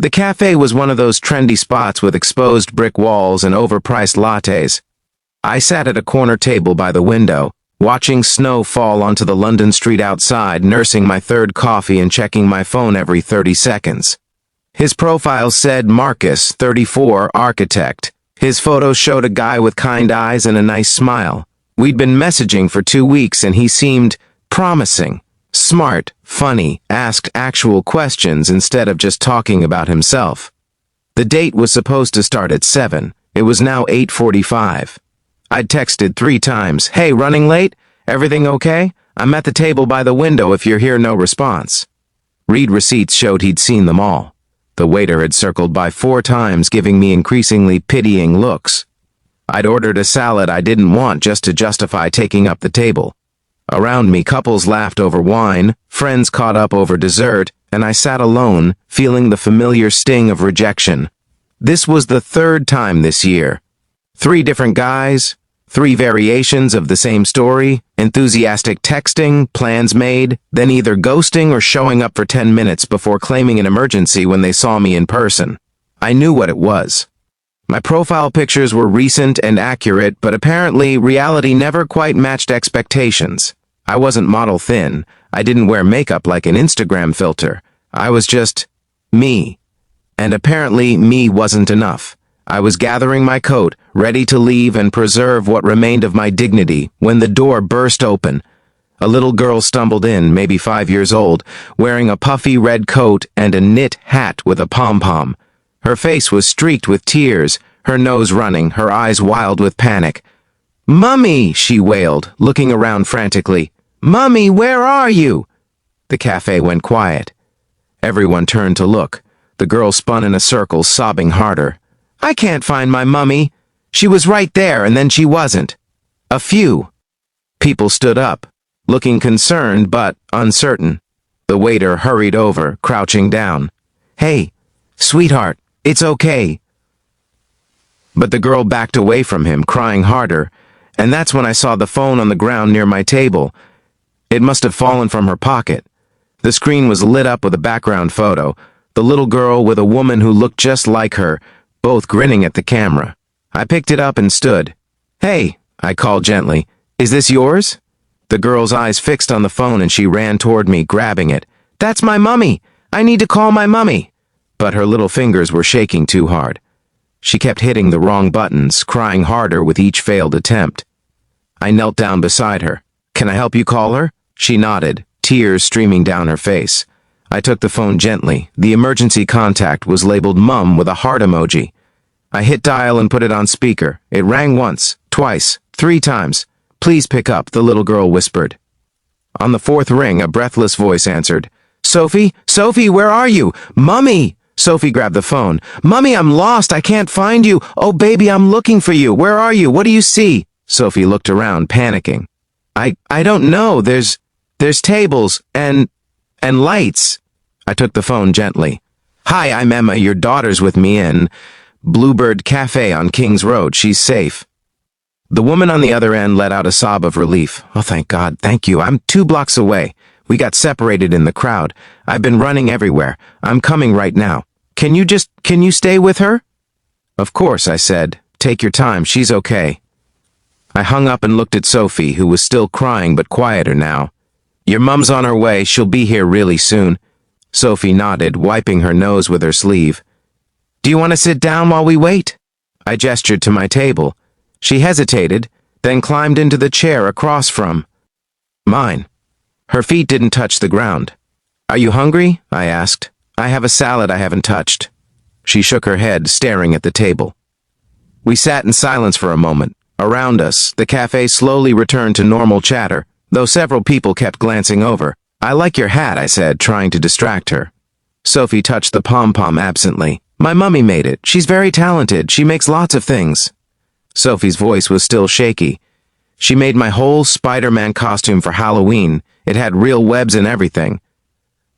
The cafe was one of those trendy spots with exposed brick walls and overpriced lattes. I sat at a corner table by the window, watching snow fall onto the London street outside, nursing my third coffee and checking my phone every 30 seconds. His profile said Marcus, 34, architect. His photos showed a guy with kind eyes and a nice smile. We'd been messaging for 2 weeks and he seemed promising. Smart, funny, asked actual questions instead of just talking about himself. The date was supposed to start at 7. It was now 8:45. I'd texted 3 times, "Hey, running late? Everything okay? I'm at the table by the window if you're here." No response. Read receipts showed he'd seen them all. The waiter had circled by 4 times, giving me increasingly pitying looks. I'd ordered a salad I didn't want just to justify taking up the table. Around me, couples laughed over wine, friends caught up over dessert, and I sat alone, feeling the familiar sting of rejection. This was the 3rd time this year. 3 different guys, 3 variations of the same story, enthusiastic texting, plans made, then either ghosting or showing up for 10 minutes before claiming an emergency when they saw me in person. I knew what it was. My profile pictures were recent and accurate, but apparently reality never quite matched expectations. I wasn't model thin. I didn't wear makeup like an Instagram filter. I was just me. And apparently me wasn't enough. I was gathering my coat, ready to leave and preserve what remained of my dignity, when the door burst open. A little girl stumbled in, maybe 5 years old, wearing a puffy red coat and a knit hat with a pom-pom. Her face was streaked with tears, her nose running, her eyes wild with panic. "Mummy!" she wailed, looking around frantically. "Mummy, where are you?" The cafe went quiet. Everyone turned to look. The girl spun in a circle, sobbing harder. "I can't find my mummy. She was right there, and then she wasn't." A few people stood up, looking concerned but uncertain. The waiter hurried over, crouching down. "Hey, sweetheart, it's okay." But the girl backed away from him, crying harder, and that's when I saw the phone on the ground near my table. It must have fallen from her pocket. The screen was lit up with a background photo, the little girl with a woman who looked just like her, both grinning at the camera. I picked it up and stood. "Hey," I called gently, "is this yours?" The girl's eyes fixed on the phone and she ran toward me, grabbing it. "That's my mummy! I need to call my mummy!" But her little fingers were shaking too hard. She kept hitting the wrong buttons, crying harder with each failed attempt. I knelt down beside her. "Can I help you call her?" She nodded, tears streaming down her face. I took the phone gently. The emergency contact was labeled Mum with a heart emoji. I hit dial and put it on speaker. It rang once, twice, 3 times. "Please pick up," the little girl whispered. On the 4th ring, a breathless voice answered. "Sophie? Sophie, where are you? Mummy!" Sophie grabbed the phone. "Mummy, I'm lost. I can't find you. Oh, baby, I'm looking for you. Where are you? What do you see?" Sophie looked around, panicking. I don't know. There's tables and lights." I took the phone gently. "Hi, I'm Emma. Your daughter's with me in Bluebird Cafe on Kings Road. She's safe." The woman on the other end let out a sob of relief. "Oh, thank God. Thank you. I'm 2 blocks away. We got separated in the crowd. I've been running everywhere. I'm coming right now. Can you stay with her?" "Of course," I said. "Take your time. She's okay." I hung up and looked at Sophie, who was still crying but quieter now. "Your mum's on her way. She'll be here really soon." Sophie nodded, wiping her nose with her sleeve. "Do you want to sit down while we wait?" I gestured to my table. She hesitated, then climbed into the chair across from mine. Her feet didn't touch the ground. "Are you hungry?" I asked. "I have a salad I haven't touched." She shook her head, staring at the table. We sat in silence for a moment. Around us, the cafe slowly returned to normal chatter, though several people kept glancing over. "I like your hat," I said, trying to distract her. Sophie touched the pom-pom absently. "My mummy made it. She's very talented. She makes lots of things." Sophie's voice was still shaky. "She made my whole Spider-Man costume for Halloween. It had real webs and everything."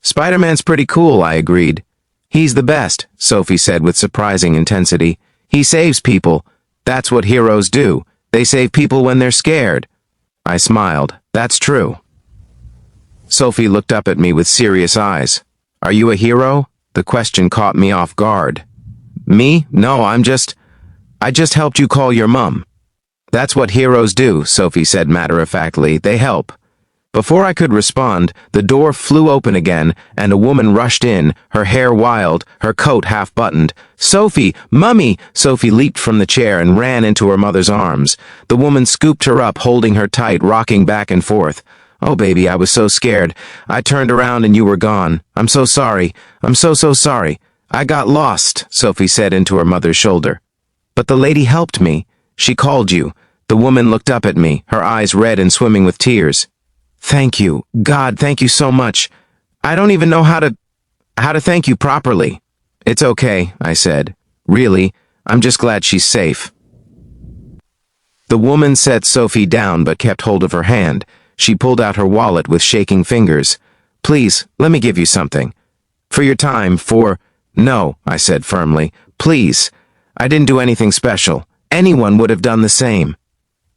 "Spider-Man's pretty cool," I agreed. "He's the best," Sophie said with surprising intensity. "He saves people. That's what heroes do. They save people when they're scared." I smiled. "That's true." Sophie looked up at me with serious eyes. "Are you a hero?" The question caught me off guard. Me? No, I just helped you call your mum. That's what heroes do, Sophie said matter-of-factly. They help. Before I could respond, the door flew open again, and a woman rushed in, her hair wild, her coat half-buttoned. "Sophie! Mummy!" Sophie leaped from the chair and ran into her mother's arms. The woman scooped her up, holding her tight, rocking back and forth. "Oh, baby, I was so scared. I turned around and you were gone. I'm so sorry. I'm so sorry. I got lost," Sophie said into her mother's shoulder. "But the lady helped me. She called you." The woman looked up at me, her eyes red and swimming with tears. "Thank you. God, thank you so much. I don't even know how to thank you properly." "It's okay," I said. "Really, I'm just glad she's safe." The woman set Sophie down but kept hold of her hand. She pulled out her wallet with shaking fingers. "Please, let me give you something. For your time, No," I said firmly. "Please. I didn't do anything special. Anyone would have done the same."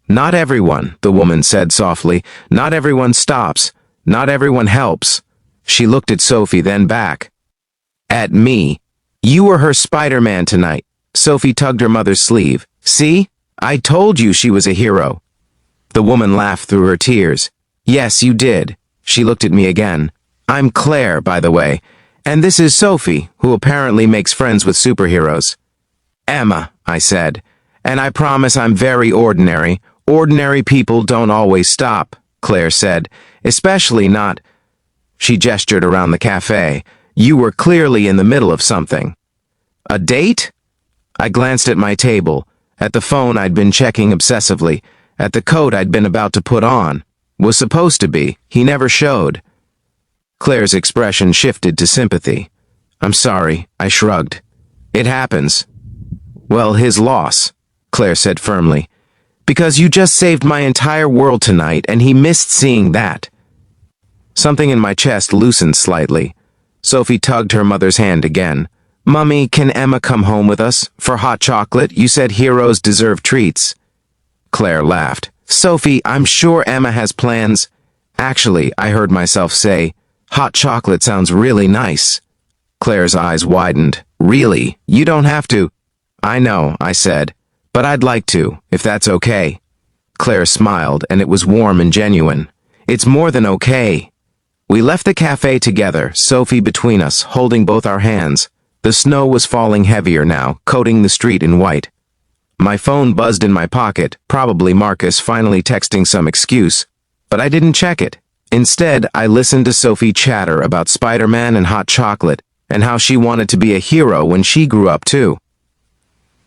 "Not everyone," the woman said softly. "Not everyone stops. Not everyone helps." She looked at Sophie, then back at me. "You were her Spider-Man tonight." Sophie tugged her mother's sleeve. "See? I told you she was a hero." The woman laughed through her tears. "Yes, you did." She looked at me again. "I'm Claire, by the way. And this is Sophie, who apparently makes friends with superheroes." "Emma," I said. "And I promise I'm very ordinary. Ordinary people don't always stop," Claire said. "Especially not—" She gestured around the cafe. "You were clearly in the middle of something." "A date?" I glanced at my table, at the phone I'd been checking obsessively, at the coat I'd been about to put on. Was supposed to be. He never showed. Claire's expression shifted to sympathy. "I'm sorry," I shrugged. "It happens." "Well, his loss," Claire said firmly. "Because you just saved my entire world tonight, and he missed seeing that." Something in my chest loosened slightly. Sophie tugged her mother's hand again. "Mummy, can Emma come home with us? For hot chocolate? You said heroes deserve treats." Claire laughed. "Sophie, I'm sure Emma has plans." "Actually," I heard myself say, "hot chocolate sounds really nice." Claire's eyes widened. "Really? You don't have to." "I know," I said. "But I'd like to, if that's okay." Claire smiled, and it was warm and genuine. "It's more than okay." We left the cafe together, Sophie between us, holding both our hands. The snow was falling heavier now, coating the street in white. My phone buzzed in my pocket, probably Marcus finally texting some excuse, but I didn't check it. Instead, I listened to Sophie chatter about Spider-Man and hot chocolate, and how she wanted to be a hero when she grew up too.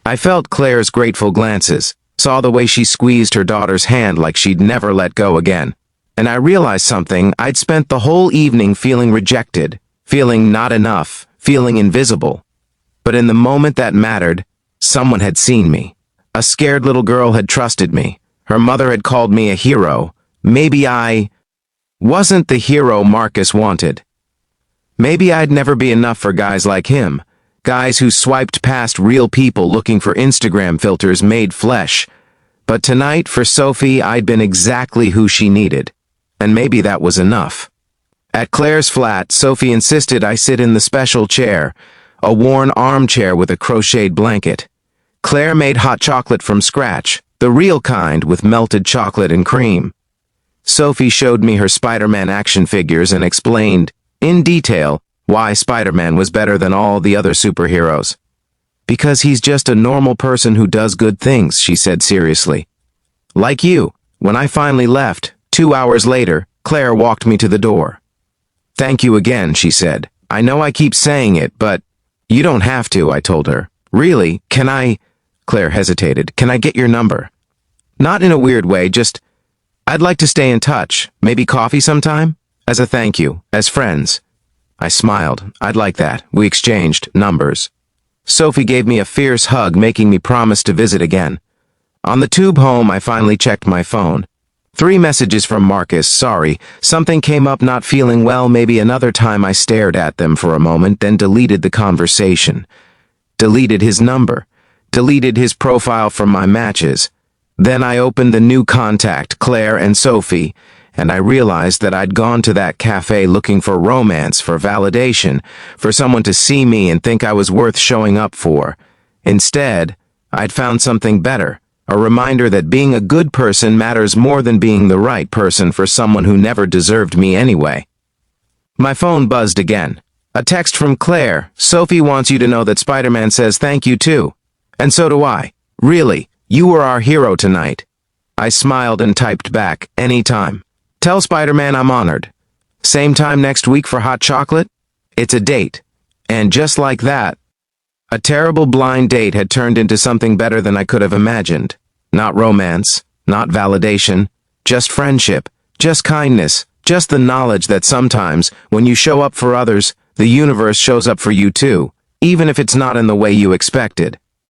I felt Claire's grateful glances, saw the way she squeezed her daughter's hand like she'd never let go again. And I realized something. I'd spent the whole evening feeling rejected, feeling not enough, feeling invisible. But in the moment that mattered, someone had seen me. A scared little girl had trusted me. Her mother had called me a hero. Maybe I wasn't the hero Marcus wanted. Maybe I'd never be enough for guys like him. Guys who swiped past real people looking for Instagram filters made flesh. But tonight, for Sophie, I'd been exactly who she needed. And maybe that was enough. At Claire's flat, Sophie insisted I sit in the special chair, a worn armchair with a crocheted blanket. Claire made hot chocolate from scratch, the real kind with melted chocolate and cream. Sophie showed me her Spider-Man action figures and explained, in detail, why Spider-Man was better than all the other superheroes. "Because he's just a normal person who does good things," she said seriously. "Like you." When I finally left, 2 hours later, Claire walked me to the door. "Thank you again," she said. "I know I keep saying it, but—" "You don't have to," I told her. "Really, can I—" Claire hesitated. "Can I get your number?" "Not in a weird way, just— I'd like to stay in touch. Maybe coffee sometime? As a thank you, as friends." I smiled. "I'd like that." We exchanged numbers. Sophie gave me a fierce hug, making me promise to visit again. On the tube home, I finally checked my phone. 3 messages from Marcus. "Sorry, something came up, not feeling well." Maybe another time. I stared at them for a moment, then deleted the conversation. Deleted his number. Deleted his profile from my matches. Then I opened the new contact, Claire and Sophie, and I realized that I'd gone to that cafe looking for romance, for validation, for someone to see me and think I was worth showing up for. Instead, I'd found something better, a reminder that being a good person matters more than being the right person for someone who never deserved me anyway. My phone buzzed again. A text from Claire. Sophie wants you to know that Spider-Man says thank you too. And so do I. Really, you were our hero tonight. I smiled and typed back, anytime. Tell Spider-Man I'm honored. Same time next week for hot chocolate? It's a date. And just like that, a terrible blind date had turned into something better than I could have imagined. Not romance, not validation, just friendship, just kindness, just the knowledge that sometimes, when you show up for others, the universe shows up for you too, even if it's not in the way you expected.